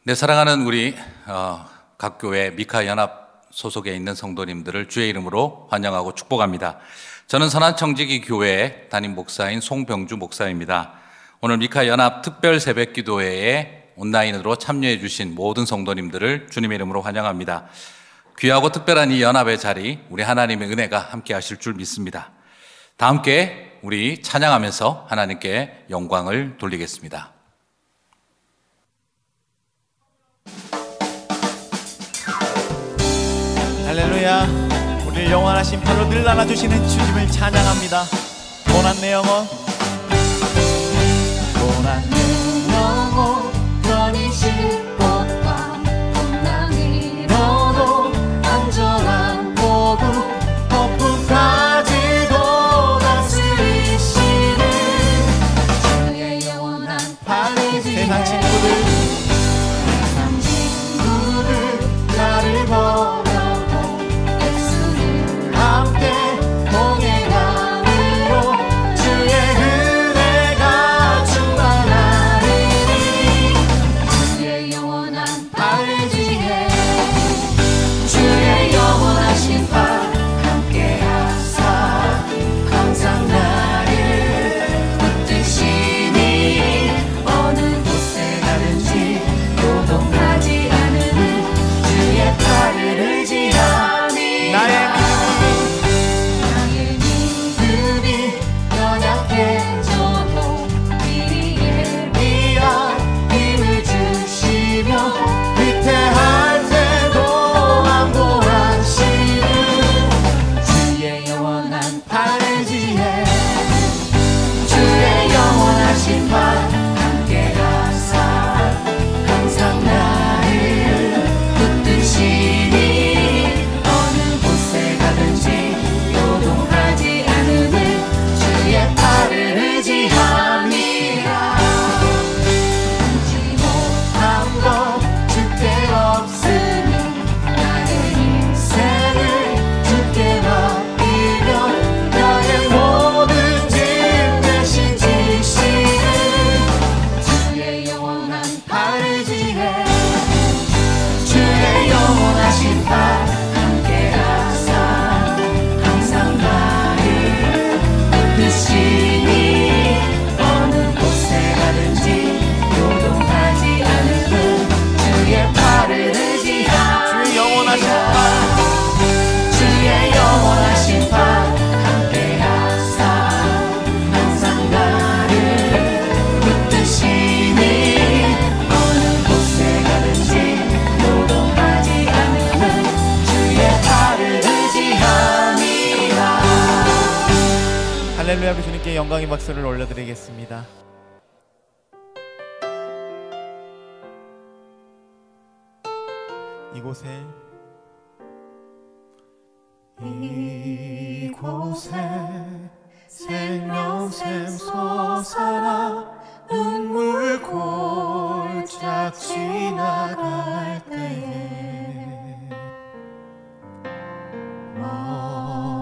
네, 사랑하는 우리 각 교회 미카 연합 소속에 있는 성도님들을 주의 이름으로 환영하고 축복합니다. 저는 선한청지기 교회 담임 목사인 송병주 목사입니다. 오늘 미카 연합 특별 새벽 기도회에 온라인으로 참여해 주신 모든 성도님들을 주님의 이름으로 환영합니다. 귀하고 특별한 이 연합의 자리, 우리 하나님의 은혜가 함께 하실 줄 믿습니다. 다 함께 우리 찬양하면서 하나님께 영광을 돌리겠습니다. 할렐루야. 우리를 영원하신 팔로 늘 안아주시는 주님을 찬양합니다. 고난 내 영혼, 고난 내 영혼, 편이실 것과 고난 잃어도 안전한 보고 폭풍까지도 다스리시는 주의 영원한 팔리지. 세상 친구들 나를 버려도 예수님 함께 동행하리로 주의 은혜가 충만하리니 주의 영원한 팔지에 주의 영원하신 팔 함께하사 항상 나를 붙드시니 어느 곳에 가든지 요동하지 않으니 주의 팔을 의지하니 나의 믿음이 연약해져도 미리 예비한 힘을 주시며 위태할 때도 완고하시는 주의 영원한 팔지에 주의 영원하신 팔 함께하사 항상 나를 붙드시니 어느 곳에 가든지 요동하지 않으니 주의 팔을 의지함이라. 알지 못한 것 주께 없으니 나의 인생을 주께 맡기며 나의 모든 짐 대신 지시는 주의 영원한 팔지에 주의 영원하신 팔 함께하사 항상 나를 붙드시니 어느 곳에 가든지 요동하지 않으니 주의 팔을 의지하니 주의 영원하신 팔, 주의 영원하신 팔 함께하사 항상 나를 붙드시니 어느 곳에 가든지 요동하지 않으니 주의 팔을 의지함이라. 할렐루야. 그 주님께 영광의 박수를 올려드리겠습니다. 이곳에 생명샘 솟아나 눈물 골짝 지나갈 때에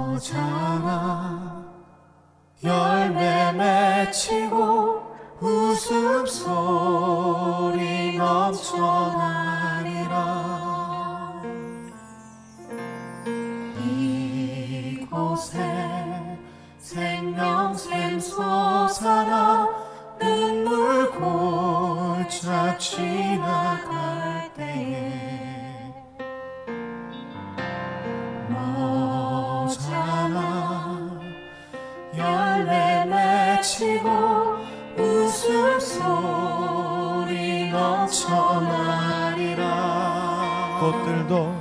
머잖아 열매 맺히고 웃음소리 넘쳐나리라. 이곳에 생명샘 솟아나 눈물 골짝 지나갈 때에 머잖아 열매 맺히고 웃음소리 넘쳐나리라. 꽃들도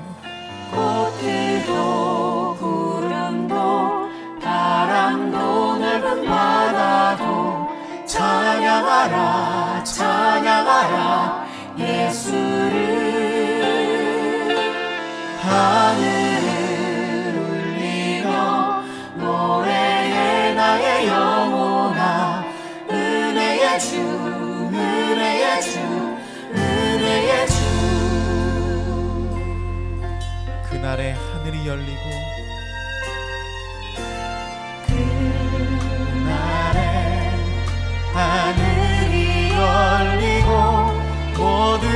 구름도 바람도 넓은 바다도 찬양하라 찬양하라 예수를. 하늘을 울리며 노래해 나의 영혼아 은혜의 주 은혜의 주 은혜의 주. 그날에 하늘이 열리고 그날에 하늘이 열리고 모든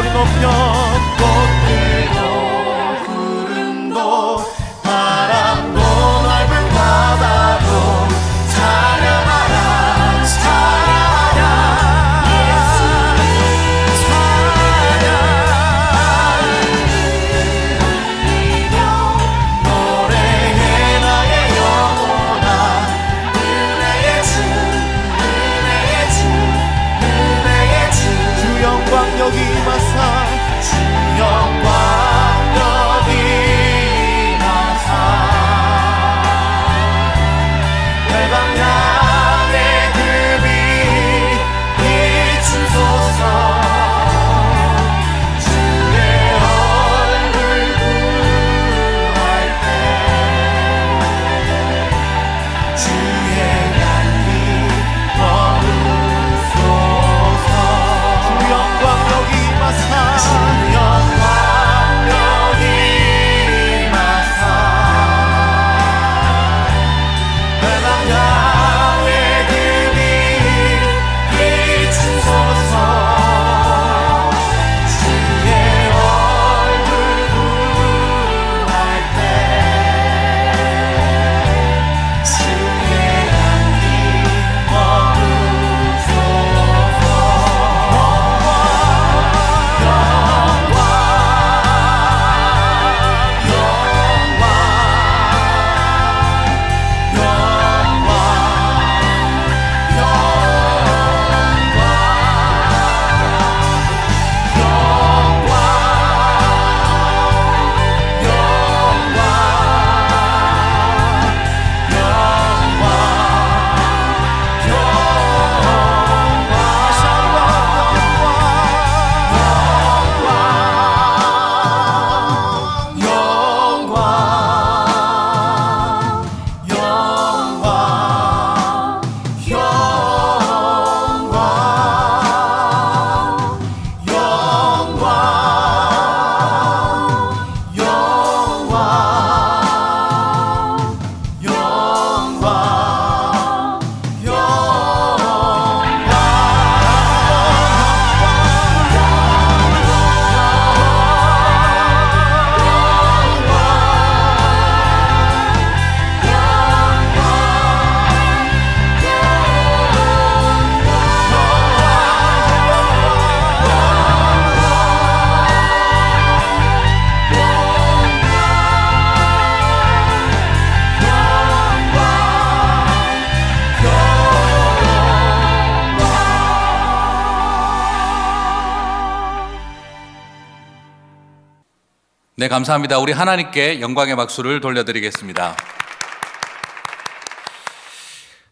소리 높여 꽃들도 구름도 바람도 넓은 바다도 찬양하라 찬양 예수를 찬양 노래해 나의 영혼아 은혜의 주 은혜의 주 은혜의 주 주 영광 여기 임하사 주 영광 여기 나사 외방향의 금이 비추소서 주의 얼굴 구할 때 주의 향기 머무소서 주 영광 여기 임하사 주 영광 여기 임하사 외방향의 금이 비추소서 주의 얼굴 구할 때 주의 향기 네, 감사합니다. 우리 하나님께 영광의 박수를 돌려드리겠습니다.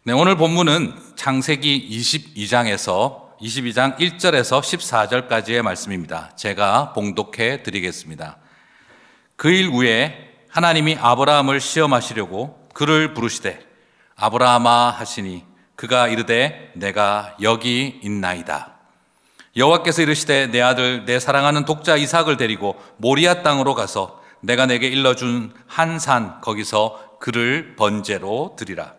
네, 오늘 본문은 창세기 22장 1절에서 14절까지의 말씀입니다. 제가 봉독해 드리겠습니다. 그 일 후에 하나님이 아브라함을 시험하시려고 그를 부르시되 아브라함아 하시니 그가 이르되 내가 여기 있나이다. 여호와께서 이르시되 내 아들 내 사랑하는 독자 이삭을 데리고 모리아 땅으로 가서 내가 내게 일러준 한 산 거기서 그를 번제로 드리라.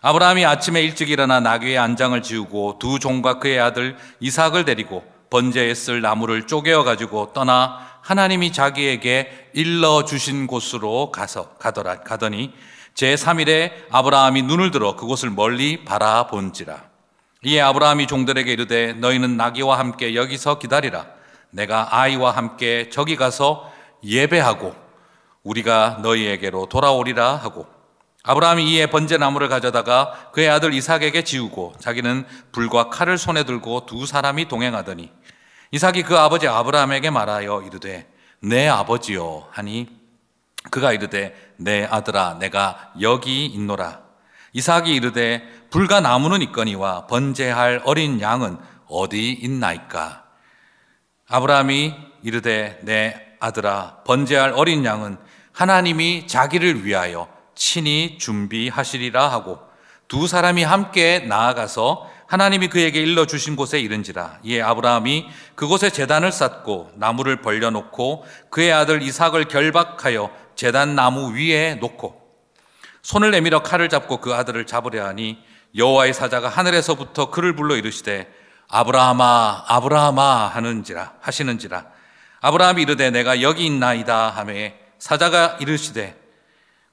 아브라함이 아침에 일찍 일어나 나귀의 안장을 지우고 두 종과 그의 아들 이삭을 데리고 번제에 쓸 나무를 쪼개어 가지고 떠나 하나님이 자기에게 일러주신 곳으로 가더니 제3일에 아브라함이 눈을 들어 그곳을 멀리 바라본지라. 이에 아브라함이 종들에게 이르되 너희는 나귀와 함께 여기서 기다리라. 내가 아이와 함께 저기 가서 예배하고 우리가 너희에게로 돌아오리라 하고, 아브라함이 이에 번제나무를 가져다가 그의 아들 이삭에게 지우고 자기는 불과 칼을 손에 들고 두 사람이 동행하더니 이삭이 그 아버지 아브라함에게 말하여 이르되 내 아버지여 하니 그가 이르되 내 아들아 내가 여기 있노라. 이삭이 이르되 불과 나무는 있거니와 번제할 어린 양은 어디 있나이까. 아브라함이 이르되 내 아들아 번제할 어린 양은 하나님이 자기를 위하여 친히 준비하시리라 하고 두 사람이 함께 나아가서 하나님이 그에게 일러주신 곳에 이른지라. 이에 아브라함이 그곳에 제단을 쌓고 나무를 벌려놓고 그의 아들 이삭을 결박하여 제단 나무 위에 놓고 손을 내밀어 칼을 잡고 그 아들을 잡으려 하니 여호와의 사자가 하늘에서부터 그를 불러 이르시되 아브라함아 아브라함아 하시는지라. 아브라함이 이르되 내가 여기 있나이다 하매 사자가 이르시되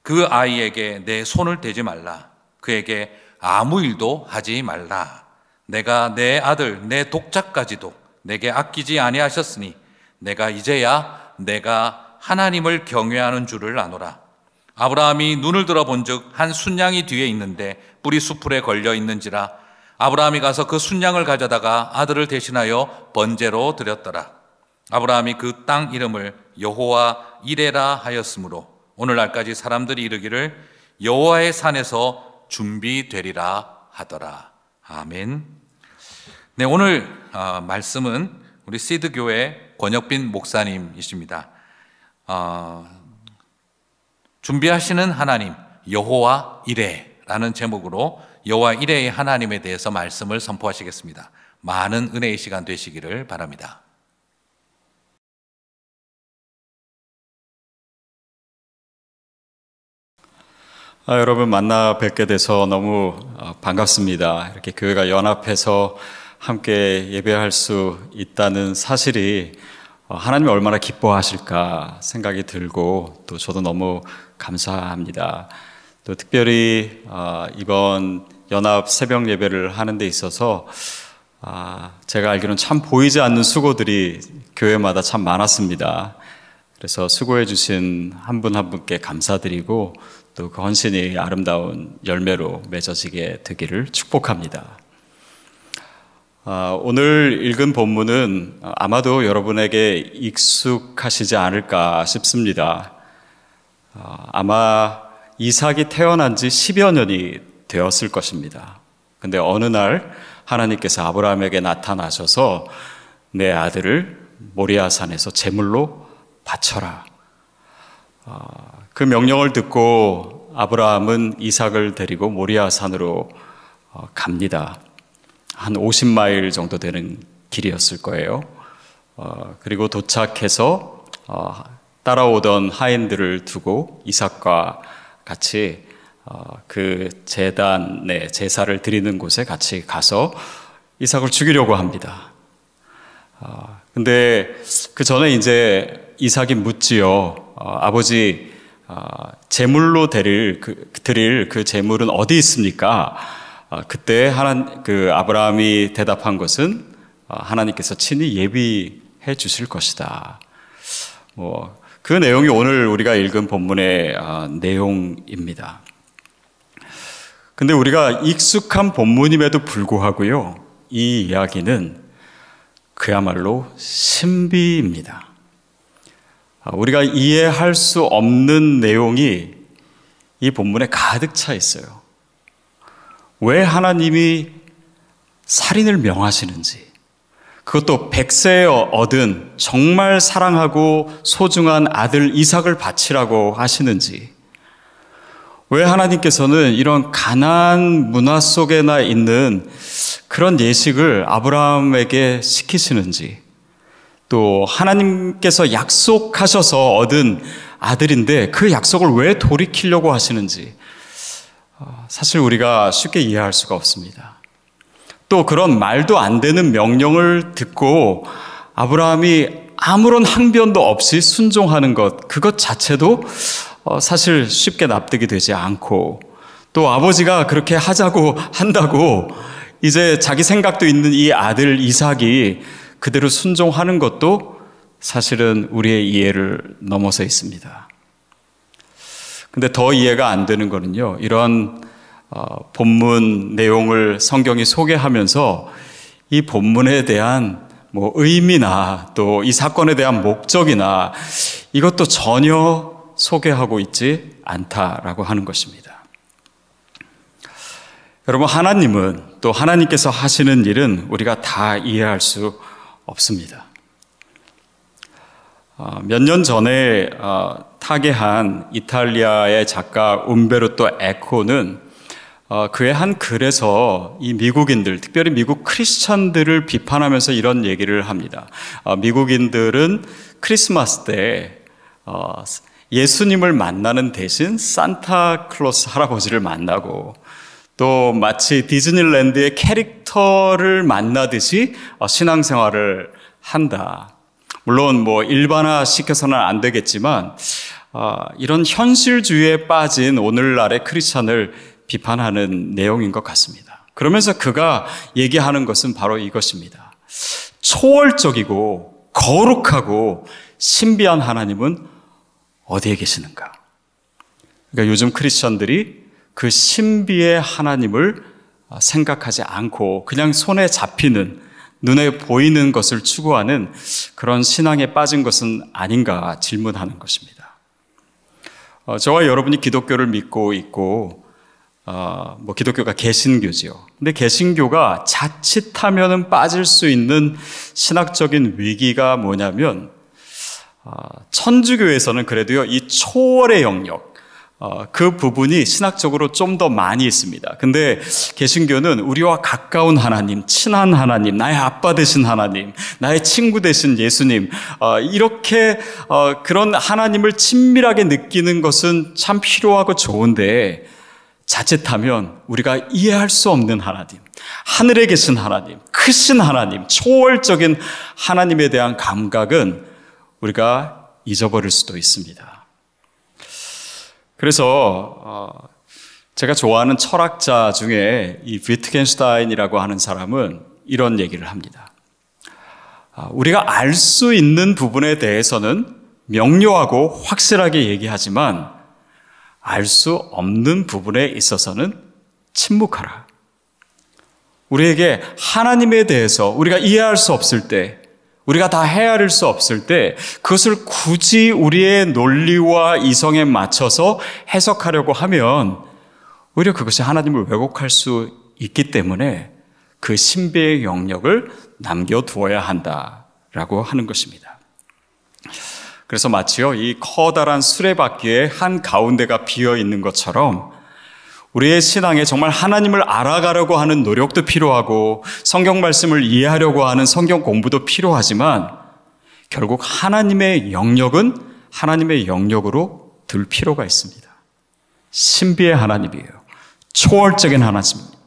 그 아이에게 내 손을 대지 말라. 그에게 아무 일도 하지 말라. 내가 내 아들 내 독자까지도 내게 아끼지 아니하셨으니 내가 이제야 내가 하나님을 경외하는 줄을 아노라. 아브라함이 눈을 들어 본즉 한 순양이 뒤에 있는데 뿔이 수풀에 걸려 있는지라. 아브라함이 가서 그 순양을 가져다가 아들을 대신하여 번제로 드렸더라. 아브라함이 그 땅 이름을 여호와 이레라 하였으므로 오늘날까지 사람들이 이르기를 여호와의 산에서 준비되리라 하더라. 아멘. 네, 오늘 말씀은 우리 시드교회 권혁빈 목사님이십니다. 준비하시는 하나님 여호와 이레라는 제목으로 여호와 이레의 하나님에 대해서 말씀을 선포하시겠습니다. 많은 은혜의 시간 되시기를 바랍니다. 여러분 만나 뵙게 돼서 너무 반갑습니다. 이렇게 교회가 연합해서 함께 예배할 수 있다는 사실이 하나님이 얼마나 기뻐하실까 생각이 들고 또 저도 너무 감사합니다. 또 특별히 이번 연합 새벽 예배를 하는 데 있어서 제가 알기로는 참 보이지 않는 수고들이 교회마다 참 많았습니다. 그래서 수고해 주신 한 분 한 분께 감사드리고 또 그 헌신이 아름다운 열매로 맺어지게 되기를 축복합니다. 오늘 읽은 본문은 아마도 여러분에게 익숙하시지 않을까 싶습니다. 아마 이삭이 태어난 지 10여 년이 되었을 것입니다. 근데 어느 날 하나님께서 아브라함에게 나타나셔서 내 아들을 모리아 산에서 제물로 바쳐라. 그 명령을 듣고 아브라함은 이삭을 데리고 모리아 산으로 갑니다. 한 50마일 정도 되는 길이었을 거예요. 그리고 도착해서 따라오던 하인들을 두고 이삭과 같이 그 제단에 제사를 드리는 곳에 같이 가서 이삭을 죽이려고 합니다. 근데 그 전에 이제 이삭이 묻지요. 아버지, 제물로 드릴 그 제물은 어디 있습니까? 그때 아브라함이 대답한 것은 하나님께서 친히 예비해 주실 것이다. 그 내용이 오늘 우리가 읽은 본문의 내용입니다. 근데 우리가 익숙한 본문임에도 불구하고요, 이 이야기는 그야말로 신비입니다. 우리가 이해할 수 없는 내용이 이 본문에 가득 차 있어요. 왜 하나님이 살인을 명하시는지, 그것도 100세에 얻은 정말 사랑하고 소중한 아들 이삭을 바치라고 하시는지, 왜 하나님께서는 이런 가나안 문화 속에나 있는 그런 예식을 아브라함에게 시키시는지, 또 하나님께서 약속하셔서 얻은 아들인데 그 약속을 왜 돌이키려고 하시는지 사실 우리가 쉽게 이해할 수가 없습니다. 또 그런 말도 안 되는 명령을 듣고 아브라함이 아무런 항변도 없이 순종하는 것, 그것 자체도 사실 쉽게 납득이 되지 않고, 또 아버지가 그렇게 하자고 한다고 이제 자기 생각도 있는 이 아들 이삭이 그대로 순종하는 것도 사실은 우리의 이해를 넘어서 있습니다. 근데 더 이해가 안 되는 거는요, 이런 본문 내용을 성경이 소개하면서 이 본문에 대한 의미나 또 이 사건에 대한 목적이나 이것도 전혀 소개하고 있지 않다라고 하는 것입니다. 여러분, 하나님은, 또 하나님께서 하시는 일은 우리가 다 이해할 수 없습니다. 몇 년 전에 타계한 이탈리아의 작가 움베르토 에코는 그의 한 글에서 이 미국인들, 특별히 미국 크리스천들을 비판하면서 이런 얘기를 합니다. 미국인들은 크리스마스 때 예수님을 만나는 대신 산타클로스 할아버지를 만나고, 또 마치 디즈니랜드의 캐릭터 컴퓨터를 만나듯이 신앙생활을 한다. 물론 뭐 일반화 시켜서는 안 되겠지만 이런 현실주의에 빠진 오늘날의 크리스찬을 비판하는 내용인 것 같습니다. 그러면서 그가 얘기하는 것은 바로 이것입니다. 초월적이고 거룩하고 신비한 하나님은 어디에 계시는가? 그러니까 요즘 크리스천들이 그 신비의 하나님을 생각하지 않고 그냥 손에 잡히는, 눈에 보이는 것을 추구하는 그런 신앙에 빠진 것은 아닌가 질문하는 것입니다. 저와 여러분이 기독교를 믿고 있고 기독교가 개신교지요. 근데 개신교가 자칫하면은 빠질 수 있는 신학적인 위기가 뭐냐면 천주교에서는 그래도요, 이 초월의 영역, 그 부분이 신학적으로 좀 더 많이 있습니다. 근데 개신교는 우리와 가까운 하나님, 친한 하나님, 나의 아빠 되신 하나님, 나의 친구 되신 예수님, 이렇게 그런 하나님을 친밀하게 느끼는 것은 참 필요하고 좋은데 자칫하면 우리가 이해할 수 없는 하나님, 하늘에 계신 하나님, 크신 하나님, 초월적인 하나님에 대한 감각은 우리가 잊어버릴 수도 있습니다. 그래서 제가 좋아하는 철학자 중에 이 위트겐슈타인이라고 하는 사람은 이런 얘기를 합니다. 우리가 알 수 있는 부분에 대해서는 명료하고 확실하게 얘기하지만 알 수 없는 부분에 있어서는 침묵하라. 우리에게 하나님에 대해서 우리가 이해할 수 없을 때, 우리가 다 헤아릴 수 없을 때 그것을 굳이 우리의 논리와 이성에 맞춰서 해석하려고 하면 오히려 그것이 하나님을 왜곡할 수 있기 때문에 그 신비의 영역을 남겨두어야 한다라고 하는 것입니다. 그래서 마치요, 이 커다란 수레바퀴의 한 가운데가 비어 있는 것처럼 우리의 신앙에 정말 하나님을 알아가려고 하는 노력도 필요하고 성경 말씀을 이해하려고 하는 성경 공부도 필요하지만 결국 하나님의 영역은 하나님의 영역으로 둘 필요가 있습니다. 신비의 하나님이에요. 초월적인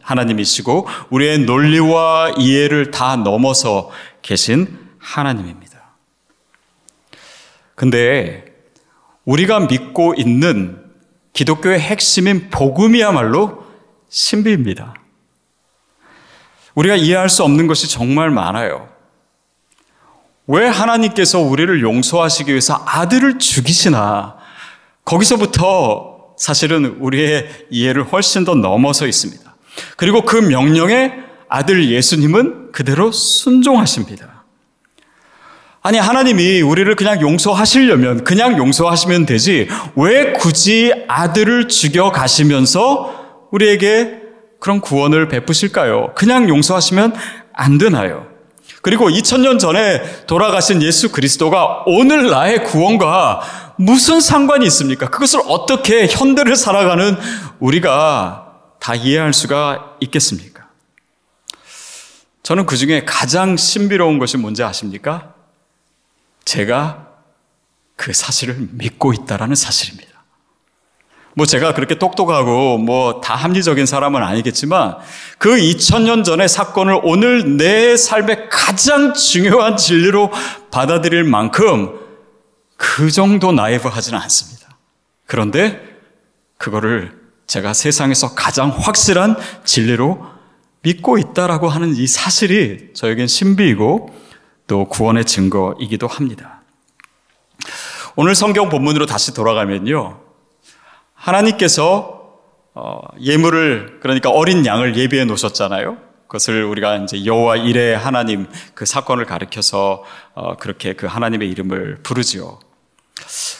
하나님이시고 우리의 논리와 이해를 다 넘어서 계신 하나님입니다. 근데 우리가 믿고 있는 기독교의 핵심인 복음이야말로 신비입니다. 우리가 이해할 수 없는 것이 정말 많아요. 왜 하나님께서 우리를 용서하시기 위해서 아들을 죽이시나? 거기서부터 사실은 우리의 이해를 훨씬 더 넘어서 있습니다. 그리고 그 명령에 아들 예수님은 그대로 순종하십니다. 아니, 하나님이 우리를 그냥 용서하시려면 그냥 용서하시면 되지 왜 굳이 아들을 죽여 가시면서 우리에게 그런 구원을 베푸실까요? 그냥 용서하시면 안 되나요? 그리고 2000년 전에 돌아가신 예수 그리스도가 오늘 나의 구원과 무슨 상관이 있습니까? 그것을 어떻게 현대를 살아가는 우리가 다 이해할 수가 있겠습니까? 저는 그 중에 가장 신비로운 것이 뭔지 아십니까? 제가 그 사실을 믿고 있다라는 사실입니다. 제가 그렇게 똑똑하고 다 합리적인 사람은 아니겠지만 그 2000년 전의 사건을 오늘 내 삶의 가장 중요한 진리로 받아들일 만큼 그 정도 나이브하지는 않습니다. 그런데 그거를 제가 세상에서 가장 확실한 진리로 믿고 있다라고 하는 이 사실이 저에겐 신비이고 또 구원의 증거이기도 합니다. 오늘 성경 본문으로 다시 돌아가면요, 하나님께서 예물을, 그러니까 어린 양을 예비해 놓으셨잖아요. 그것을 우리가 이제 여호와 이레의 하나님 그 사건을 가리켜서 그렇게 그 하나님의 이름을 부르지요.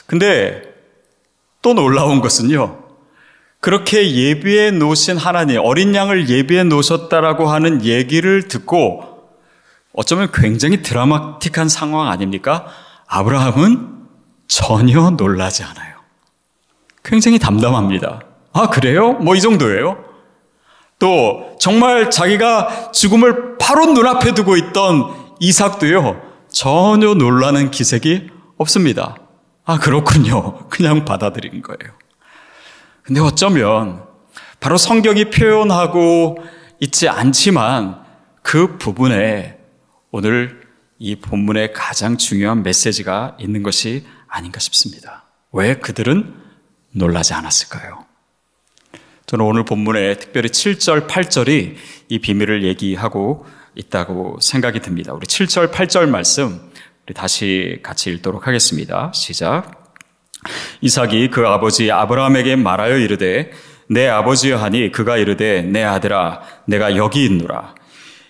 근데 또 놀라운 것은요, 그렇게 예비해 놓으신 하나님, 어린 양을 예비해 놓으셨다라고 하는 얘기를 듣고 어쩌면 굉장히 드라마틱한 상황 아닙니까? 아브라함은 전혀 놀라지 않아요. 굉장히 담담합니다. 아, 그래요? 이 정도예요? 또 정말 자기가 죽음을 바로 눈앞에 두고 있던 이삭도요, 전혀 놀라는 기색이 없습니다. 아, 그렇군요. 그냥 받아들인 거예요. 근데 어쩌면 바로 성경이 표현하고 있지 않지만 그 부분에 오늘 이 본문의 가장 중요한 메시지가 있는 것이 아닌가 싶습니다. 왜 그들은 놀라지 않았을까요? 저는 오늘 본문에 특별히 7절, 8절이 이 비밀을 얘기하고 있다고 생각이 듭니다. 우리 7절, 8절 말씀 우리 다시 같이 읽도록 하겠습니다. 시작. 이삭이 그 아버지 아브라함에게 말하여 이르되 내 아버지여 하니 그가 이르되 내 아들아 내가 여기 있노라.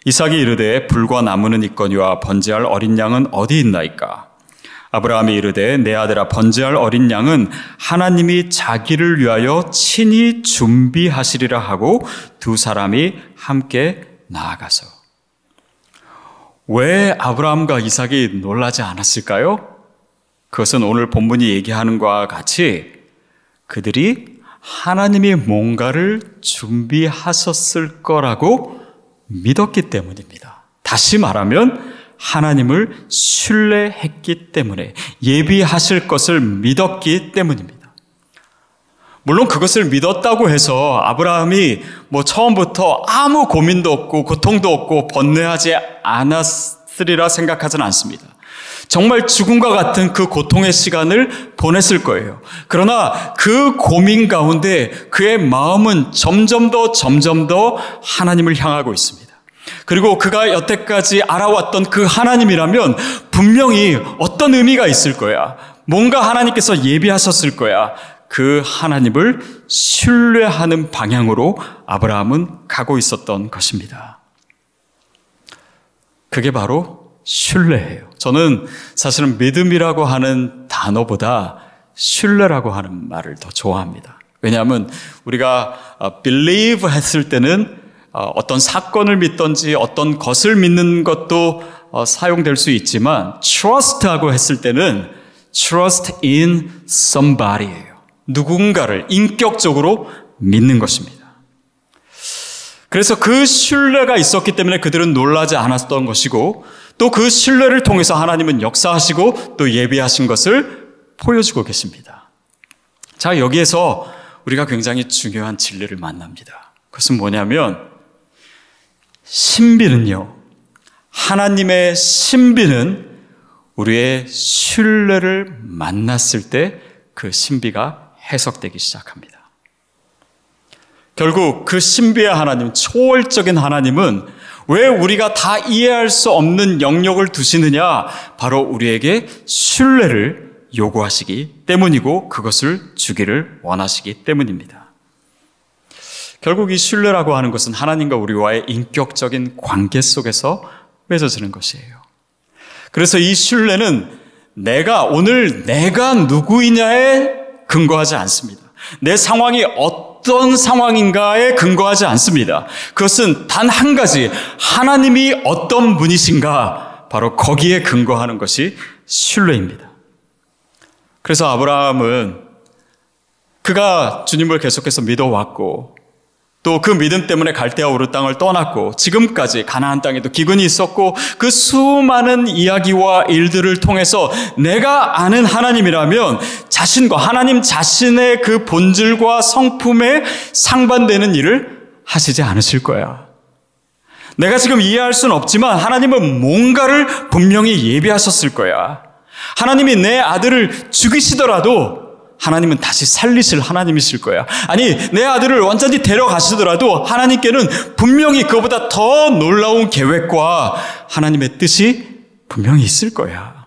이삭이 이르되 불과 나무는 있거니와 번제할 어린 양은 어디 있나이까? 아브라함이 이르되 내 아들아 번제할 어린 양은 하나님이 자기를 위하여 친히 준비하시리라 하고 두 사람이 함께 나아가서. 왜 아브라함과 이삭이 놀라지 않았을까요? 그것은 오늘 본문이 얘기하는 것과 같이 그들이 하나님이 뭔가를 준비하셨을 거라고 믿었기 때문입니다. 다시 말하면 하나님을 신뢰했기 때문에, 예비하실 것을 믿었기 때문입니다. 물론 그것을 믿었다고 해서 아브라함이 처음부터 아무 고민도 없고 고통도 없고 번뇌하지 않았으리라 생각하지는 않습니다. 정말 죽음과 같은 그 고통의 시간을 보냈을 거예요. 그러나 그 고민 가운데 그의 마음은 점점 더 하나님을 향하고 있습니다. 그리고 그가 여태까지 알아왔던 그 하나님이라면 분명히 어떤 의미가 있을 거야. 뭔가 하나님께서 예비하셨을 거야. 그 하나님을 신뢰하는 방향으로 아브라함은 가고 있었던 것입니다. 그게 바로 신뢰예요. 저는 사실은 믿음이라고 하는 단어보다 신뢰라고 하는 말을 더 좋아합니다. 왜냐하면 우리가 believe 했을 때는 어떤 사건을 믿든지 어떤 것을 믿는 것도 사용될 수 있지만 trust하고 했을 때는 trust in somebody예요. 누군가를 인격적으로 믿는 것입니다. 그래서 그 신뢰가 있었기 때문에 그들은 놀라지 않았던 것이고 또 그 신뢰를 통해서 하나님은 역사하시고 또 예비하신 것을 보여주고 계십니다. 자, 여기에서 우리가 굉장히 중요한 진리를 만납니다. 그것은 뭐냐면 신비는요, 하나님의 신비는 우리의 신뢰를 만났을 때 그 신비가 해석되기 시작합니다. 결국 그 신비의 하나님, 초월적인 하나님은 왜 우리가 다 이해할 수 없는 영역을 두시느냐? 바로 우리에게 신뢰를 요구하시기 때문이고 그것을 주기를 원하시기 때문입니다. 결국 이 신뢰라고 하는 것은 하나님과 우리와의 인격적인 관계 속에서 맺어지는 것이에요. 그래서 이 신뢰는 오늘 내가 누구이냐에 근거하지 않습니다. 내 상황이 어떤 상황인가에 근거하지 않습니다. 그것은 단 한 가지, 하나님이 어떤 분이신가, 바로 거기에 근거하는 것이 신뢰입니다. 그래서 아브라함은 그가 주님을 계속해서 믿어왔고 또 그 믿음 때문에 갈대아 우르 땅을 떠났고 지금까지 가나안 땅에도 기근이 있었고 그 수많은 이야기와 일들을 통해서 내가 아는 하나님이라면 자신과 하나님 자신의 그 본질과 성품에 상반되는 일을 하시지 않으실 거야. 내가 지금 이해할 수는 없지만 하나님은 뭔가를 분명히 예비하셨을 거야. 하나님이 내 아들을 죽이시더라도 하나님은 다시 살리실 하나님이실 거야. 아니, 내 아들을 완전히 데려가시더라도 하나님께는 분명히 그보다 더 놀라운 계획과 하나님의 뜻이 분명히 있을 거야.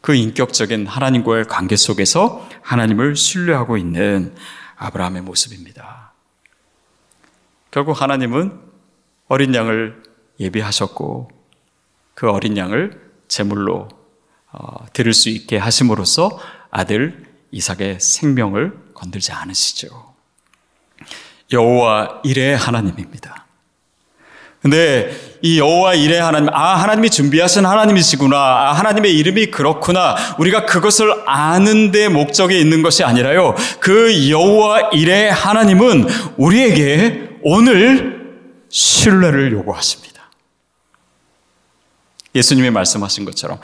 그 인격적인 하나님과의 관계 속에서 하나님을 신뢰하고 있는 아브라함의 모습입니다. 결국 하나님은 어린 양을 예비하셨고 그 어린 양을 제물로 드릴 수 있게 하심으로써 아들 이삭의 생명을 건들지 않으시죠. 여호와 일의 하나님입니다. 근데 이 여호와 일의 하나님, 하나님이 준비하신 하나님이시구나, 하나님의 이름이 그렇구나, 우리가 그것을 아는 데 목적이 있는 것이 아니라요, 그 여호와 일의 하나님은 우리에게 오늘 신뢰를 요구하십니다. 예수님이 말씀하신 것처럼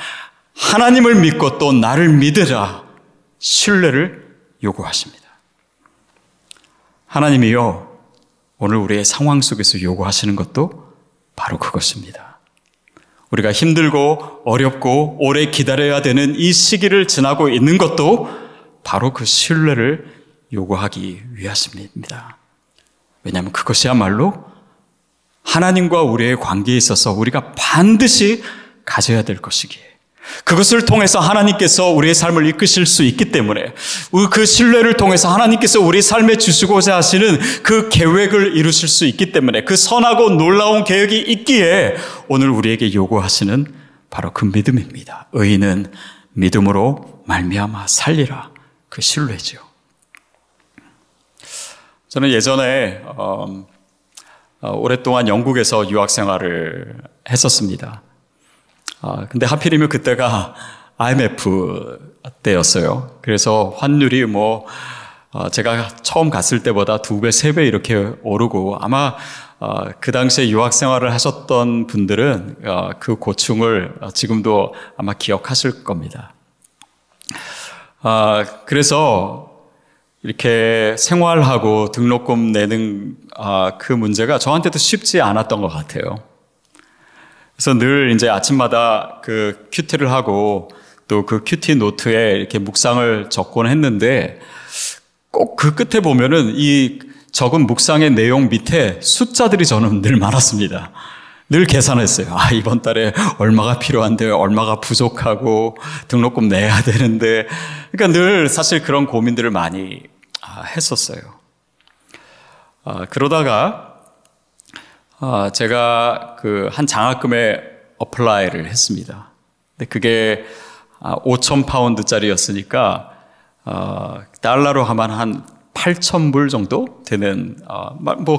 하나님을 믿고 또 나를 믿으라, 신뢰를 요구하십니다. 하나님이요, 오늘 우리의 상황 속에서 요구하시는 것도 바로 그것입니다. 우리가 힘들고 어렵고 오래 기다려야 되는 이 시기를 지나고 있는 것도 바로 그 신뢰를 요구하기 위하십니다. 왜냐하면 그것이야말로 하나님과 우리의 관계에 있어서 우리가 반드시 가져야 될 것이기에 그것을 통해서 하나님께서 우리의 삶을 이끄실 수 있기 때문에 그 신뢰를 통해서 하나님께서 우리 삶에 주시고자 하시는 그 계획을 이루실 수 있기 때문에 그 선하고 놀라운 계획이 있기에 오늘 우리에게 요구하시는 바로 그 믿음입니다. 의인은 믿음으로 말미암아 살리라. 그 신뢰죠. 저는 예전에 오랫동안 영국에서 유학 생활을 했었습니다. 근데 하필이면 그때가 IMF 때였어요. 그래서 환율이 제가 처음 갔을 때보다 2배, 3배 이렇게 오르고 아마 그 당시에 유학 생활을 하셨던 분들은 그 고충을 지금도 아마 기억하실 겁니다. 그래서 이렇게 생활하고 등록금 내는 그 문제가 저한테도 쉽지 않았던 것 같아요. 그래서 늘 이제 아침마다 그 큐티를 하고 또 그 큐티 노트에 이렇게 묵상을 적곤 했는데 꼭 그 끝에 보면은 이 적은 묵상의 내용 밑에 숫자들이 저는 늘 많았습니다. 늘 계산했어요. 이번 달에 얼마가 필요한데 얼마가 부족하고 등록금 내야 되는데 그러니까 늘 사실 그런 고민들을 많이 했었어요. 그러다가 제가 그 한 장학금에 어플라이를 했습니다. 근데 그게 5,000파운드짜리였으니까 달러로 하면 한 8,000불 정도 되는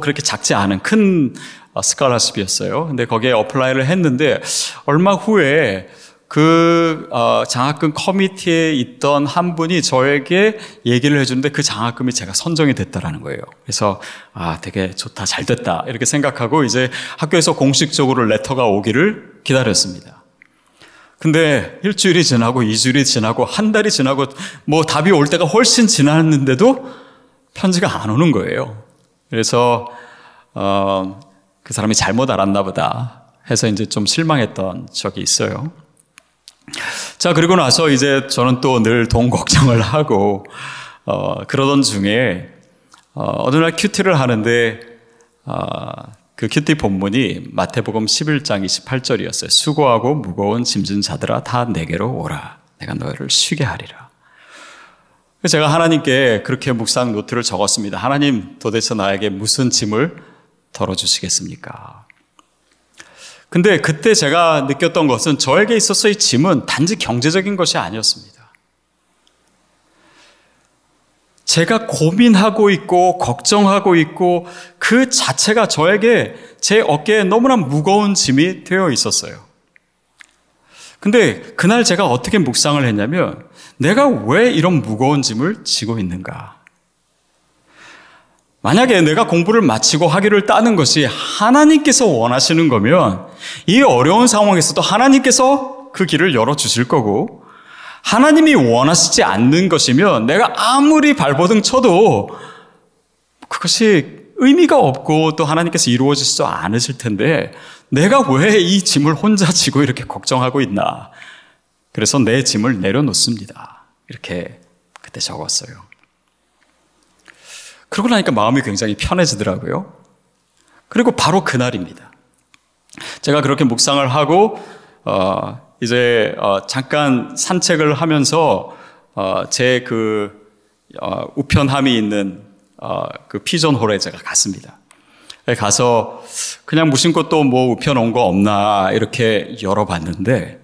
그렇게 작지 않은 큰 스칼러십이었어요. 근데 거기에 어플라이를 했는데 얼마 후에 그 장학금 커미티에 있던 한 분이 저에게 얘기를 해주는데 그 장학금이 제가 선정이 됐다라는 거예요. 그래서 되게 좋다, 잘 됐다 이렇게 생각하고 이제 학교에서 공식적으로 레터가 오기를 기다렸습니다. 근데 일주일이 지나고 2주일이 지나고 한 달이 지나고 답이 올 때가 훨씬 지났는데도 편지가 안 오는 거예요. 그래서 그 사람이 잘못 알았나 보다 해서 이제 좀 실망했던 적이 있어요. 자, 그리고 나서 이제 저는 또 늘 돈 걱정을 하고, 그러던 중에, 어느 날 큐티를 하는데, 그 큐티 본문이 마태복음 11장 28절이었어요. 수고하고 무거운 짐진 자들아 다 내게로 오라. 내가 너희를 쉬게 하리라. 제가 하나님께 그렇게 묵상 노트를 적었습니다. 하나님, 도대체 나에게 무슨 짐을 덜어주시겠습니까? 근데 그때 제가 느꼈던 것은 저에게 있어서 이 짐은 단지 경제적인 것이 아니었습니다. 제가 고민하고 있고 걱정하고 있고 그 자체가 저에게 제 어깨에 너무나 무거운 짐이 되어 있었어요. 근데 그날 제가 어떻게 묵상을 했냐면 내가 왜 이런 무거운 짐을 지고 있는가? 만약에 내가 공부를 마치고 학위를 따는 것이 하나님께서 원하시는 거면 이 어려운 상황에서도 하나님께서 그 길을 열어주실 거고 하나님이 원하시지 않는 것이면 내가 아무리 발버둥 쳐도 그것이 의미가 없고 또 하나님께서 이루어지지도 않으실 텐데 내가 왜 이 짐을 혼자 지고 이렇게 걱정하고 있나. 그래서 내 짐을 내려놓습니다. 이렇게 그때 적었어요. 그러고 나니까 마음이 굉장히 편해지더라고요. 그리고 바로 그날입니다. 제가 그렇게 묵상을 하고 이제 잠깐 산책을 하면서 제 그 우편함이 있는 그 피존홀에 제가 갔습니다. 가서 그냥 무심코 또 우편 온 거 없나 이렇게 열어봤는데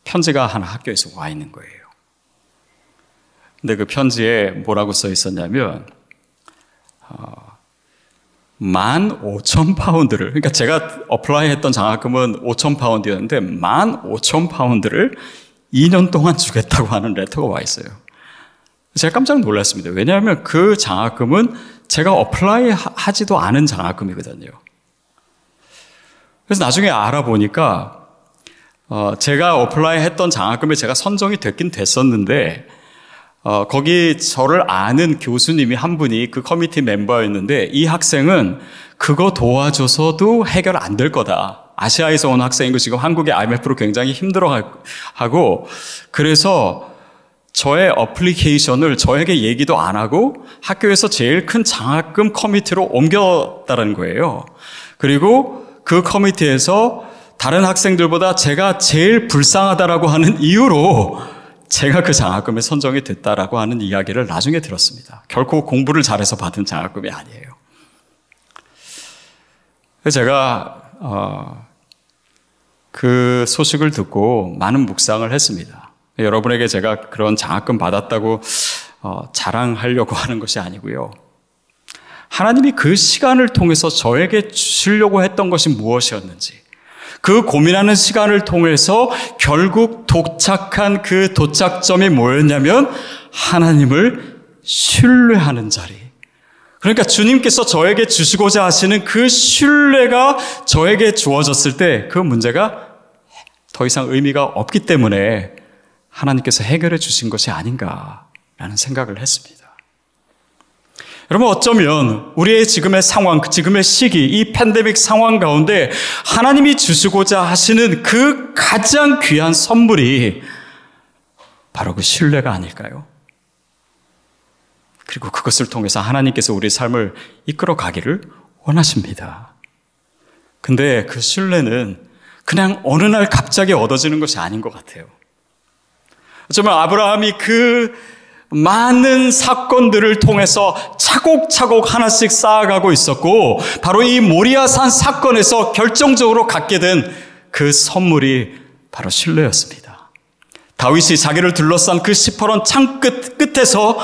편지가 하나 학교에서 와 있는 거예요. 근데 그 편지에 뭐라고 써 있었냐면 15,000파운드를, 그러니까 제가 어플라이 했던 장학금은 5,000파운드였는데 15,000파운드를 2년 동안 주겠다고 하는 레터가 와 있어요. 제가 깜짝 놀랐습니다. 왜냐하면 그 장학금은 제가 어플라이 하지도 않은 장학금이거든요. 그래서 나중에 알아보니까 제가 어플라이 했던 장학금에 제가 선정이 됐긴 됐었는데 거기 저를 아는 교수님이 한 분이 그 커미티 멤버였는데 이 학생은 그거 도와줘서도 해결 안 될 거다. 아시아에서 온 학생이고 지금 한국의 IMF로 굉장히 힘들어하고, 그래서 저의 어플리케이션을 저에게 얘기도 안 하고 학교에서 제일 큰 장학금 커미티로 옮겼다는 거예요. 그리고 그 커미티에서 다른 학생들보다 제가 제일 불쌍하다라고 하는 이유로 제가 그 장학금에 선정이 됐다라고 하는 이야기를 나중에 들었습니다. 결코 공부를 잘해서 받은 장학금이 아니에요. 제가 그 소식을 듣고 많은 묵상을 했습니다. 여러분에게 제가 그런 장학금 받았다고 자랑하려고 하는 것이 아니고요. 하나님이 그 시간을 통해서 저에게 주시려고 했던 것이 무엇이었는지, 그 고민하는 시간을 통해서 결국 도착한 그 도착점이 뭐였냐면 하나님을 신뢰하는 자리. 그러니까 주님께서 저에게 주시고자 하시는 그 신뢰가 저에게 주어졌을 때 그 문제가 더 이상 의미가 없기 때문에 하나님께서 해결해 주신 것이 아닌가라는 생각을 했습니다. 여러분, 어쩌면 우리의 지금의 상황, 지금의 시기, 이 팬데믹 상황 가운데 하나님이 주시고자 하시는 그 가장 귀한 선물이 바로 그 신뢰가 아닐까요? 그리고 그것을 통해서 하나님께서 우리의 삶을 이끌어 가기를 원하십니다. 근데 그 신뢰는 그냥 어느 날 갑자기 얻어지는 것이 아닌 것 같아요. 어쩌면 아브라함이 그 많은 사건들을 통해서 차곡차곡 하나씩 쌓아가고 있었고, 바로 이 모리아산 사건에서 결정적으로 갖게 된 그 선물이 바로 신뢰였습니다. 다윗이 자기를 둘러싼 그 시퍼런 창 끝에서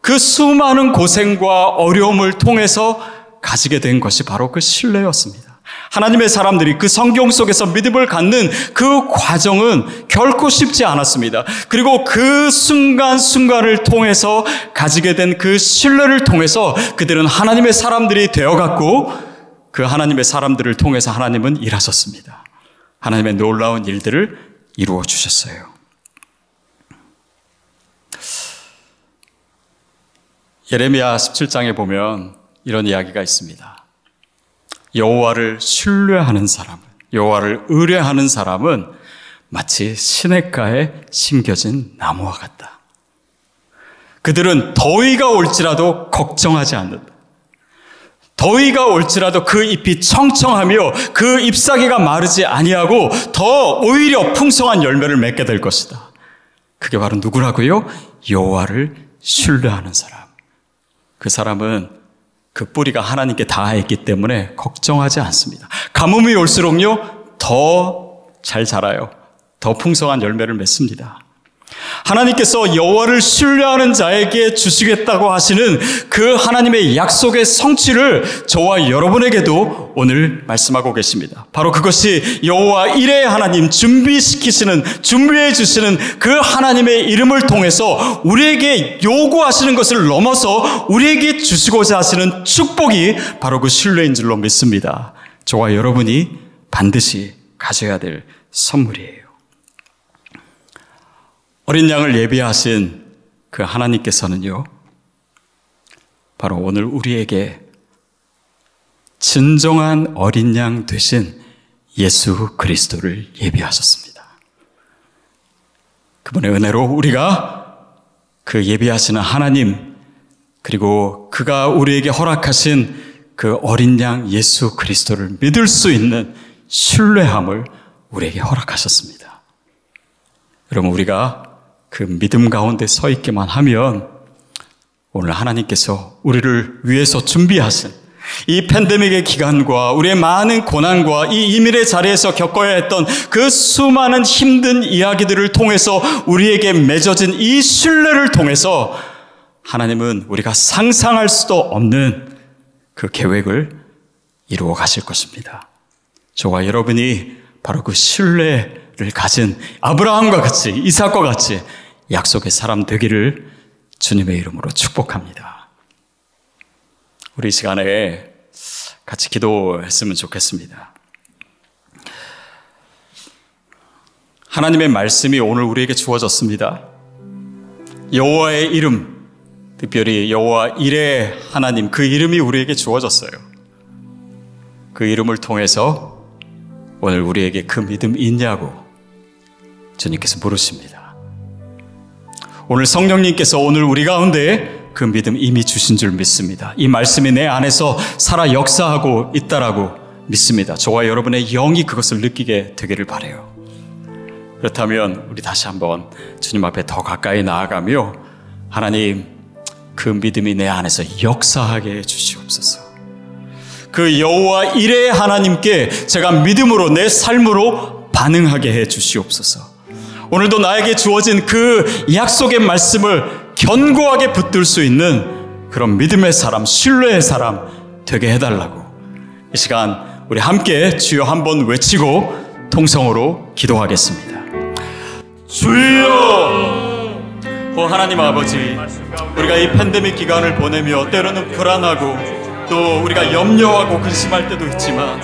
그 수많은 고생과 어려움을 통해서 가지게 된 것이 바로 그 신뢰였습니다. 하나님의 사람들이 그 성경 속에서 믿음을 갖는 그 과정은 결코 쉽지 않았습니다. 그리고 그 순간순간을 통해서 가지게 된 그 신뢰를 통해서 그들은 하나님의 사람들이 되어갔고, 그 하나님의 사람들을 통해서 하나님은 일하셨습니다. 하나님의 놀라운 일들을 이루어 주셨어요. 예레미야 17장에 보면 이런 이야기가 있습니다. 여호와를 신뢰하는 사람은, 여호와를 의뢰하는 사람은 마치 시냇가에 심겨진 나무와 같다. 그들은 더위가 올지라도 걱정하지 않는다. 더위가 올지라도 그 잎이 청청하며 그 잎사귀가 마르지 아니하고 더 오히려 풍성한 열매를 맺게 될 것이다. 그게 바로 누구라고요? 여호와를 신뢰하는 사람. 그 사람은 그 뿌리가 하나님께 닿아있기 때문에 걱정하지 않습니다. 가뭄이 올수록요, 더 잘 자라요. 더 풍성한 열매를 맺습니다. 하나님께서 여호와를 신뢰하는 자에게 주시겠다고 하시는 그 하나님의 약속의 성취를 저와 여러분에게도 오늘 말씀하고 계십니다. 바로 그것이 여호와 이레의 하나님, 준비해 주시는 그 하나님의 이름을 통해서 우리에게 요구하시는 것을 넘어서 우리에게 주시고자 하시는 축복이 바로 그 신뢰인 줄로 믿습니다. 저와 여러분이 반드시 가져야 될 선물이에요. 어린 양을 예비하신 그 하나님께서는요, 바로 오늘 우리에게 진정한 어린 양 되신 예수 그리스도를 예비하셨습니다. 그분의 은혜로 우리가 그 예비하시는 하나님, 그리고 그가 우리에게 허락하신 그 어린 양 예수 그리스도를 믿을 수 있는 신뢰함을 우리에게 허락하셨습니다. 여러분, 우리가 그 믿음 가운데 서 있기만 하면 오늘 하나님께서 우리를 위해서 준비하신 이 팬데믹의 기간과 우리의 많은 고난과 이 이민의 자리에서 겪어야 했던 그 수많은 힘든 이야기들을 통해서 우리에게 맺어진 이 신뢰를 통해서 하나님은 우리가 상상할 수도 없는 그 계획을 이루어 가실 것입니다. 저와 여러분이 바로 그 신뢰를 가진 아브라함과 같이, 이삭과 같이 약속의 사람 되기를 주님의 이름으로 축복합니다. 우리 시간에 같이 기도했으면 좋겠습니다. 하나님의 말씀이 오늘 우리에게 주어졌습니다. 여호와의 이름, 특별히 여호와 이레 하나님, 그 이름이 우리에게 주어졌어요. 그 이름을 통해서 오늘 우리에게 그 믿음 있냐고 주님께서 물으십니다. 오늘 성령님께서 오늘 우리 가운데 그 믿음 이미 주신 줄 믿습니다. 이 말씀이 내 안에서 살아 역사하고 있다라고 믿습니다. 저와 여러분의 영이 그것을 느끼게 되기를 바라요. 그렇다면 우리 다시 한번 주님 앞에 더 가까이 나아가며 하나님, 그 믿음이 내 안에서 역사하게 해주시옵소서. 그 여호와 이레의 하나님께 제가 믿음으로 내 삶으로 반응하게 해주시옵소서. 오늘도 나에게 주어진 그 약속의 말씀을 견고하게 붙들 수 있는 그런 믿음의 사람, 신뢰의 사람 되게 해달라고 이 시간 우리 함께 주여 한번 외치고 통성으로 기도하겠습니다. 주여! 하나님 아버지, 우리가 이 팬데믹 기간을 보내며 때로는 불안하고 또 우리가 염려하고 근심할 때도 있지만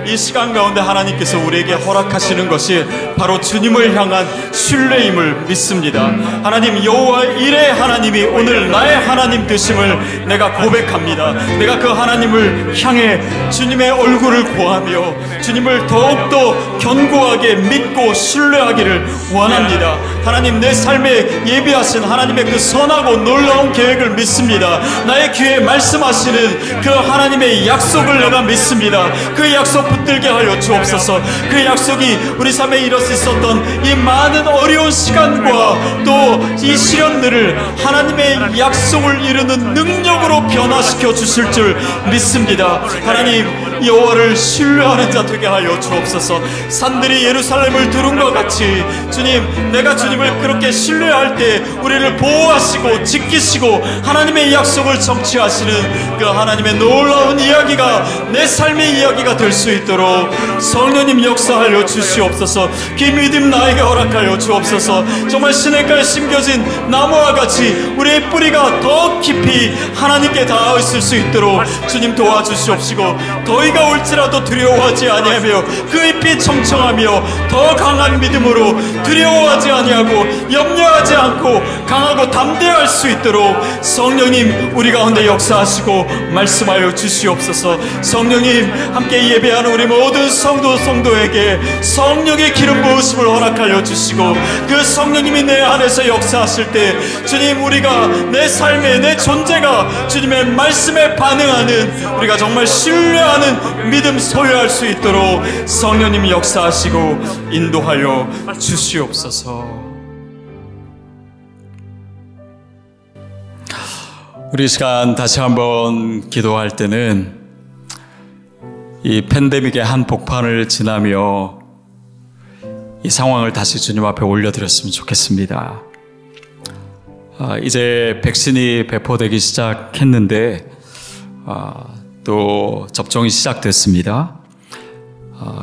이 시간 가운데 하나님께서 우리에게 허락하시는 것이 바로 주님을 향한 신뢰임을 믿습니다. 하나님, 여호와 이레 하나님이 오늘 나의 하나님 되심을 내가 고백합니다. 내가 그 하나님을 향해 주님의 얼굴을 구하며 주님을 더욱더 견고하게 믿고 신뢰하기를 원합니다. 하나님, 내 삶에 예비하신 하나님의 그 선하고 놀라운 계획을 믿습니다. 나의 귀에 말씀하시는 그 하나님의 약속을 내가 믿습니다. 그 약속 붙들게 하여 주옵소서. 그 약속이 우리 삶에 이룰 수 있었던 이 많은 어려운 시간과 또 이 시련들을 하나님의 약속을 이루는 능력으로 변화시켜 주실 줄 믿습니다. 하나님, 여호와를 신뢰하는 자 되게 하여 주옵소서. 산들이 예루살렘을 두른과 같이 주님, 내가 주님을 그렇게 신뢰할 때 우리를 보호하시고 지키시고 하나님의 약속을 성취하시는 그 하나님의 놀라운 이야기가 내 삶의 이야기가 될 수 있도록 성령님 역사하여 주시옵소서. 그 믿음 나에게 허락하여 주옵소서. 정말 시냇가에 심겨진 나무와 같이 우리의 뿌리가 더 깊이 하나님께 닿아 있을 수 있도록 주님 도와주시옵시고, 더위가 올지라도 두려워하지 아니하며 그 잎이 청청하며 더 강한 믿음으로 두려워하지 아니하고 염려하지 않고 강하고 담대할 수 있도록 성령님 우리 가운데 역사하시고 말씀하여 주시옵소서. 성령님, 함께 예배하는 우리 모든 성도에게 성령의 기름 부으심을 허락하여 주시고, 그 성령님이 내 안에서 역사하실 때 주님, 우리가 내 삶에 내 존재가 주님의 말씀에 반응하는, 우리가 정말 신뢰하는 믿음 소유할 수 있도록 성령님이 역사하시고 인도하여 주시옵소서. 우리 시간 다시 한번 기도할 때는 이 팬데믹의 한 복판을 지나며 이 상황을 다시 주님 앞에 올려드렸으면 좋겠습니다. 이제 백신이 배포되기 시작했는데 또 접종이 시작됐습니다.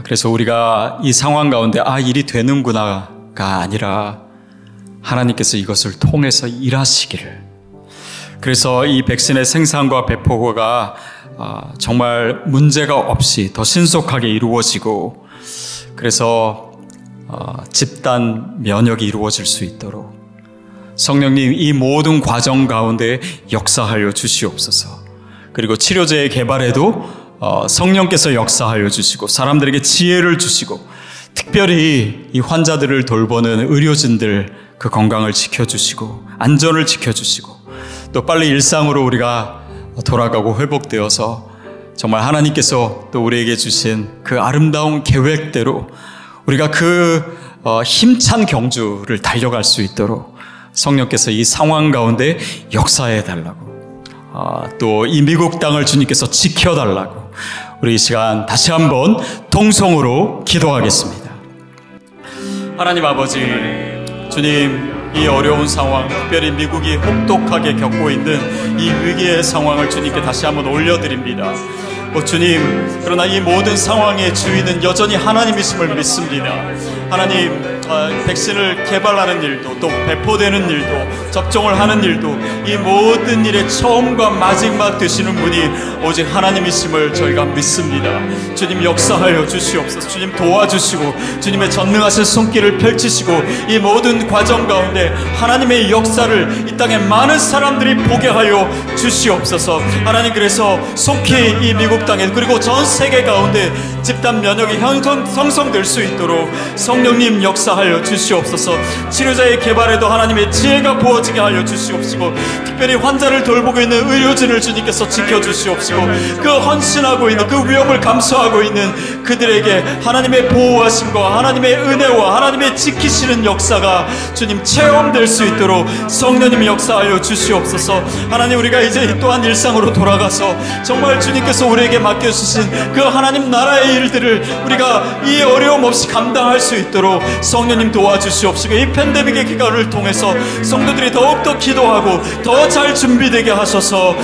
그래서 우리가 이 상황 가운데 일이 되는구나가 아니라 하나님께서 이것을 통해서 일하시기를, 그래서 이 백신의 생산과 배포가 정말 문제가 없이 더 신속하게 이루어지고, 그래서 집단 면역이 이루어질 수 있도록 성령님 이 모든 과정 가운데 역사하여 주시옵소서. 그리고 치료제의 개발에도 성령께서 역사하여 주시고 사람들에게 지혜를 주시고, 특별히 이 환자들을 돌보는 의료진들 그 건강을 지켜주시고 안전을 지켜주시고, 또 빨리 일상으로 우리가 돌아가고 회복되어서 정말 하나님께서 또 우리에게 주신 그 아름다운 계획대로 우리가 그 힘찬 경주를 달려갈 수 있도록 성령께서 이 상황 가운데 역사해 달라고, 또 이 미국 땅을 주님께서 지켜달라고 우리 이 시간 다시 한번 통성으로 기도하겠습니다. 하나님 아버지, 주님, 이 어려운 상황, 특별히 미국이 혹독하게 겪고 있는 이 위기의 상황을 주님께 다시 한번 올려드립니다. 주님, 그러나 이 모든 상황의 주인은 여전히 하나님이심을 믿습니다. 하나님 백신을 개발하는 일도 또 배포되는 일도 접종을 하는 일도 이 모든 일의 처음과 마지막 되시는 분이 오직 하나님이심을 저희가 믿습니다. 주님 역사하여 주시옵소서. 주님 도와주시고 주님의 전능하신 손길을 펼치시고 이 모든 과정 가운데 하나님의 역사를 이 땅에 많은 사람들이 보게 하여 주시옵소서. 하나님, 그래서 속히 이 미국 땅에 그리고 전 세계 가운데 집단 면역이 형성될 수 있도록 성령님 역사하여 주시옵소서. 치료자의 개발에도 하나님의 지혜가 부어지게 하여 주시옵시고, 특별히 환자를 돌보고 있는 의료진을 주님께서 지켜주시옵시고, 그 헌신하고 있는 그 위험을 감수하고 있는 그들에게 하나님의 보호하심과 하나님의 은혜와 하나님의 지키시는 역사가 주님 체험될 수 있도록 성령님 역사하여 주시옵소서. 하나님, 우리가 이제 또한 일상으로 돌아가서 정말 주님께서 우리에게 맡겨주신 그 하나님 나라의 일들을 우리가 이 어려움 없이 감당할 수 있도록 성령님 도와주시옵시고, 이 팬데믹의 기간을 통해서 성도들이 더욱더 기도하고 더 잘 준비되게 하셔서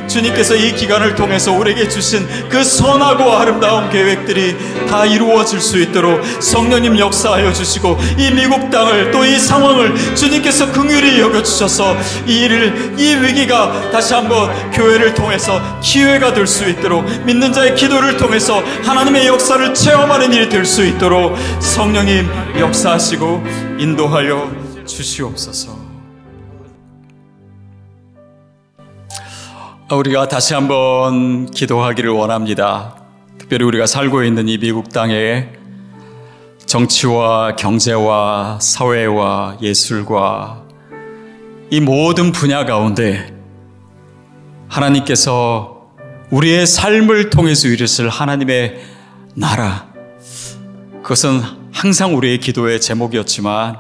주님께서 이 기간을 통해서 우리에게 주신 그 선하고 아름다운 계획들이 다 이루어질 수 있도록 성령님 역사하여 주시고, 이 미국 땅을 또 이 상황을 주님께서 긍휼히 여겨주셔서 이 위기가 다시 한번 교회를 통해서 기회가 될 수 있도록, 믿는 자의 기도를 통해서 하나님의 역사를 체험하는 일이 될 수 있도록 성령님 역사하시고 인도하여 주시옵소서. 우리가 다시 한번 기도하기를 원합니다. 특별히 우리가 살고 있는 이 미국 땅에 정치와 경제와 사회와 예술과 이 모든 분야 가운데 하나님께서 우리의 삶을 통해서 이루실 하나님의 나라, 그것은 항상 우리의 기도의 제목이었지만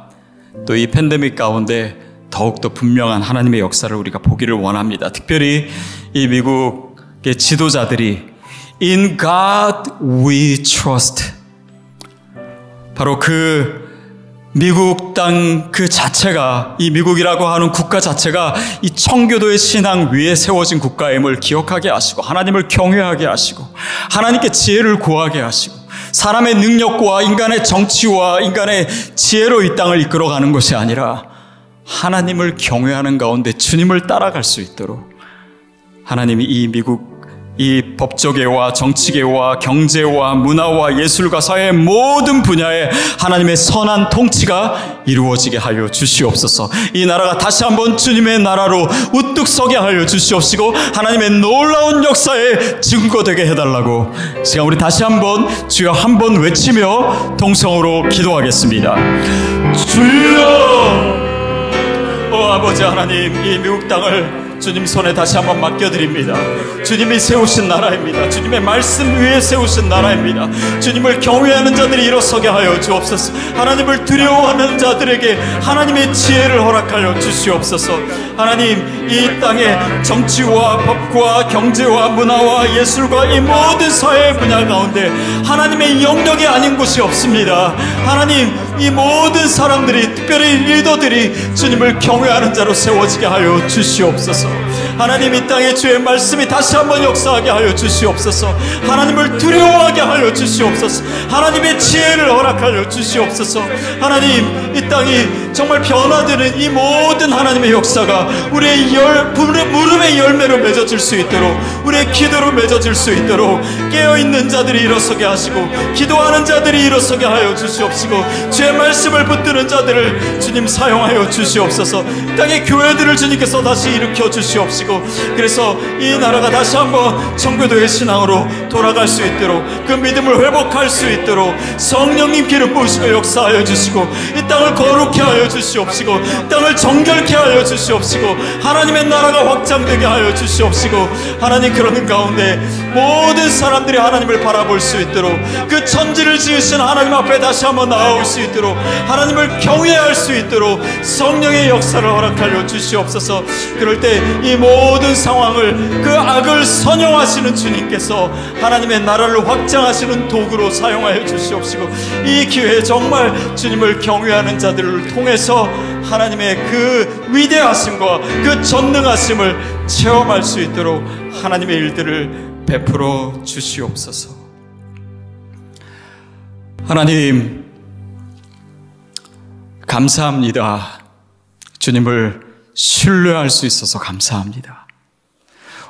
또 이 팬데믹 가운데 더욱더 분명한 하나님의 역사를 우리가 보기를 원합니다. 특별히 이 미국의 지도자들이 In God we trust, 바로 그 미국 땅 그 자체가, 이 미국이라고 하는 국가 자체가 이 청교도의 신앙 위에 세워진 국가임을 기억하게 하시고, 하나님을 경외하게 하시고, 하나님께 지혜를 구하게 하시고, 사람의 능력과 인간의 정치와 인간의 지혜로 이 땅을 이끌어가는 것이 아니라 하나님을 경외하는 가운데 주님을 따라갈 수 있도록 하나님이 이 미국, 이 법조계와 정치계와 경제와 문화와 예술과 사회의 모든 분야에 하나님의 선한 통치가 이루어지게 하여 주시옵소서. 이 나라가 다시 한번 주님의 나라로 우뚝 서게 하여 주시옵시고, 하나님의 놀라운 역사에 증거되게 해달라고 지금 우리 다시 한번 주여 한번 외치며 동성으로 기도하겠습니다. 주여! 아버지 하나님, 이 미국 땅을 주님 손에 다시 한번 맡겨드립니다. 주님이 세우신 나라입니다. 주님의 말씀 위에 세우신 나라입니다. 주님을 경외하는 자들이 일어서게 하여 주옵소서. 하나님을 두려워하는 자들에게 하나님의 지혜를 허락하여 주시옵소서. 하나님, 이 땅의 정치와 법과 경제와 문화와 예술과 이 모든 사회 분야 가운데 하나님의 영역이 아닌 곳이 없습니다. 하나님, 이 모든 사람들이, 특별히 리더들이 주님을 경외하는 자로 세워지게 하여 주시옵소서. 하나님, 이 땅에 주의 말씀이 다시 한번 역사하게 하여 주시옵소서. 하나님을 두려워하게 하여 주시옵소서. 하나님의 지혜를 허락하여 주시옵소서. 하나님, 이 땅이 정말 변화되는 이 모든 하나님의 역사가 우리의 무릎의 열매로 맺어질 수 있도록, 우리의 기도로 맺어질 수 있도록 깨어있는 자들이 일어서게 하시고, 기도하는 자들이 일어서게 하여 주시옵시고, 주의 말씀을 붙드는 자들을 주님 사용하여 주시옵소서. 땅의 교회들을 주님께서 다시 일으켜 주시옵시고, 그래서 이 나라가 다시 한번 청교도의 신앙으로 돌아갈 수 있도록, 그 믿음을 회복할 수 있도록 성령님 기름 부으시고 역사하여 주시고, 이 땅을 거룩케 하여 주시옵시고, 땅을 정결케 하여 주시옵시고, 하나님의 나라가 확장되게 하여 주시옵시고, 하나님, 그러는 가운데 모든 사람들이 하나님을 바라볼 수 있도록, 그 천지를 지으신 하나님 앞에 다시 한번 나아올 수 있도록, 하나님을 경외할 수 있도록 성령의 역사를 허락하여 주시옵소서. 그럴 때 이 모든 상황을, 그 악을 선용하시는 주님께서 하나님의 나라를 확장하시는 도구로 사용하여 주시옵시고, 이 기회에 정말 주님을 경외하는 자들을 통해서 하나님의 그 위대하심과 그 전능하심을 체험할 수 있도록 하나님의 일들을 베풀어 주시옵소서. 하나님, 감사합니다. 주님을 신뢰할 수 있어서 감사합니다.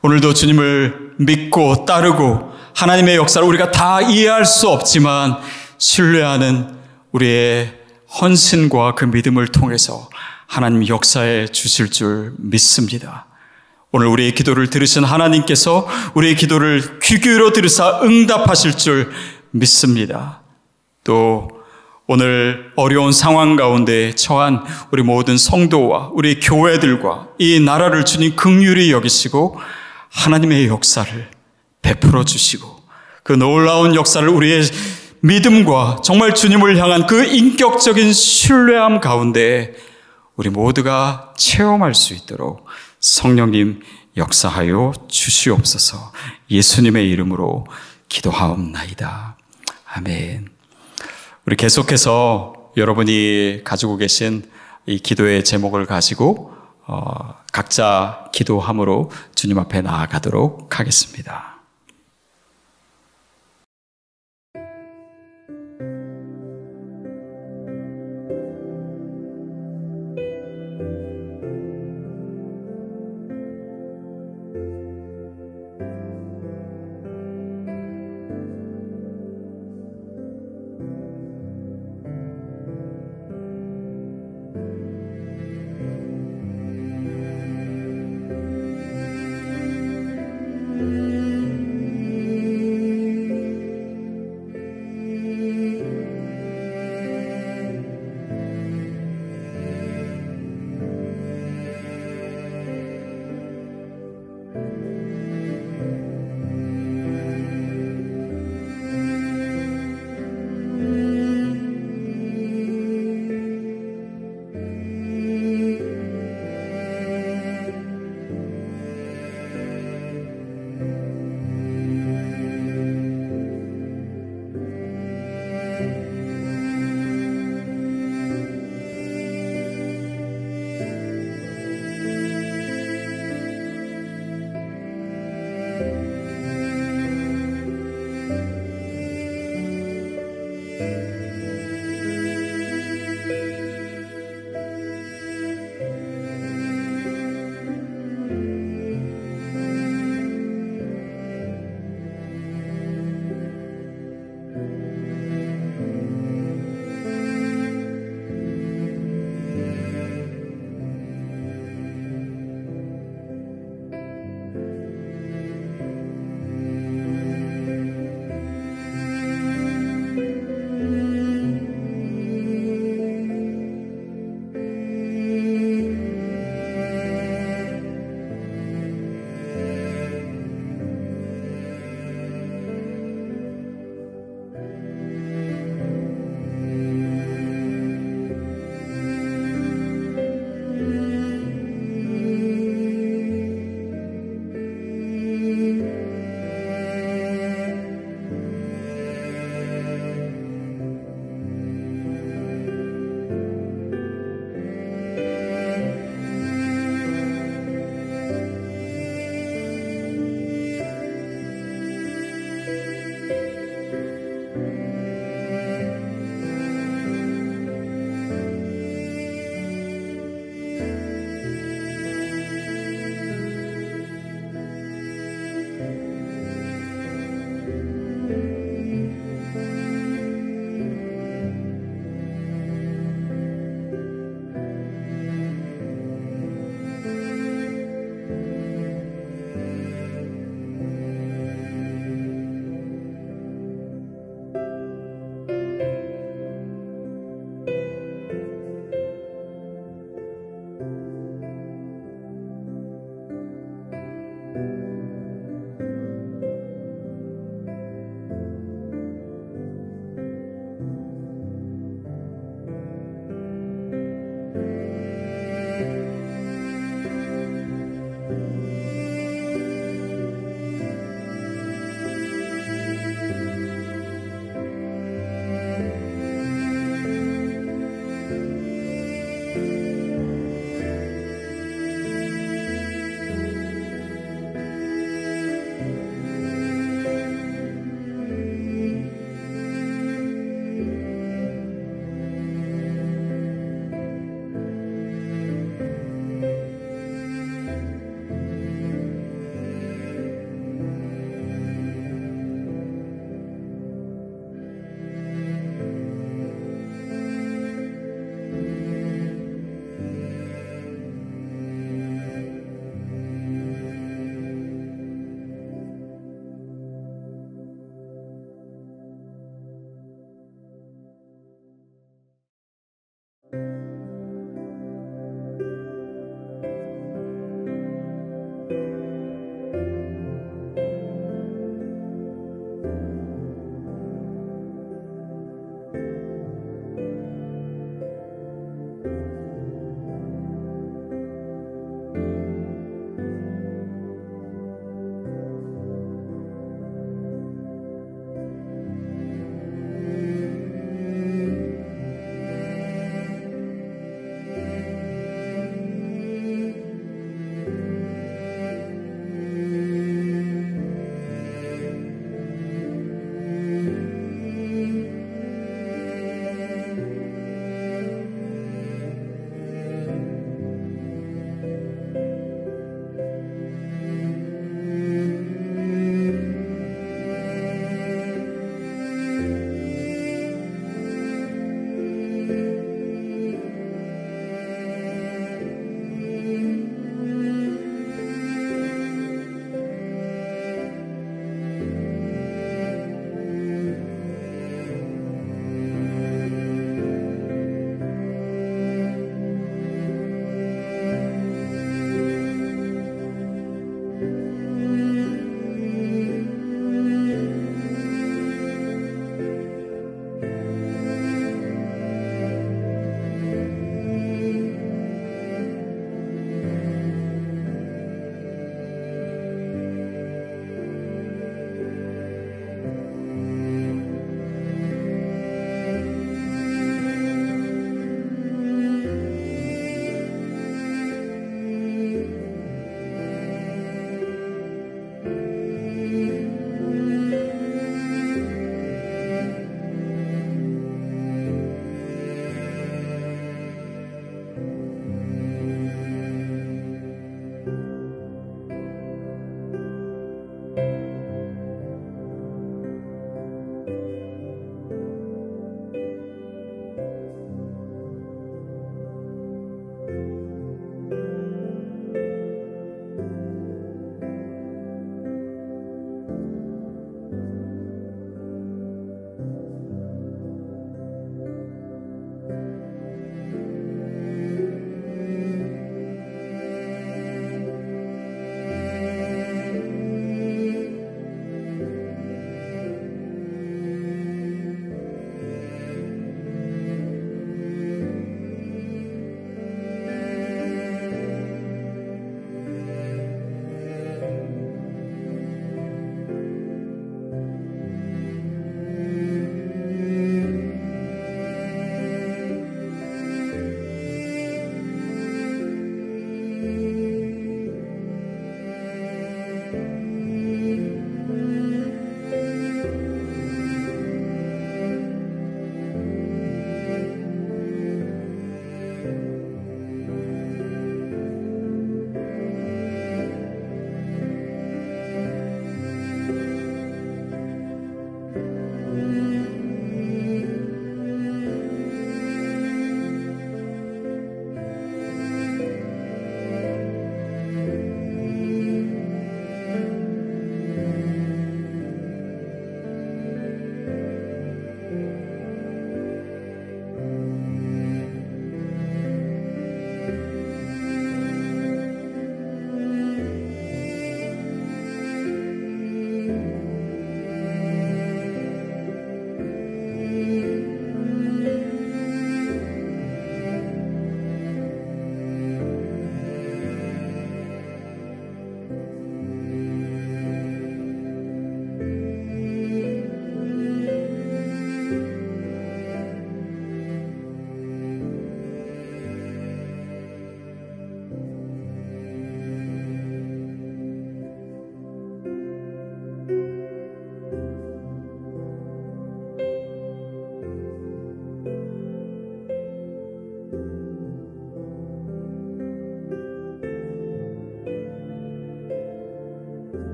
오늘도 주님을 믿고 따르고 하나님의 역사를 우리가 다 이해할 수 없지만 신뢰하는 우리의 헌신과 그 믿음을 통해서 하나님 역사해 주실 줄 믿습니다. 오늘 우리의 기도를 들으신 하나님께서 우리의 기도를 귀 기울여 들으사 응답하실 줄 믿습니다. 또 오늘 어려운 상황 가운데 처한 우리 모든 성도와 우리 교회들과 이 나라를 주님 긍휼히 여기시고 하나님의 역사를 베풀어 주시고 그 놀라운 역사를 우리의 믿음과 정말 주님을 향한 그 인격적인 신뢰함 가운데 우리 모두가 체험할 수 있도록 성령님 역사하여 주시옵소서. 예수님의 이름으로 기도하옵나이다. 아멘. 우리 계속해서 여러분이 가지고 계신 이 기도의 제목을 가지고 각자 기도함으로 주님 앞에 나아가도록 하겠습니다.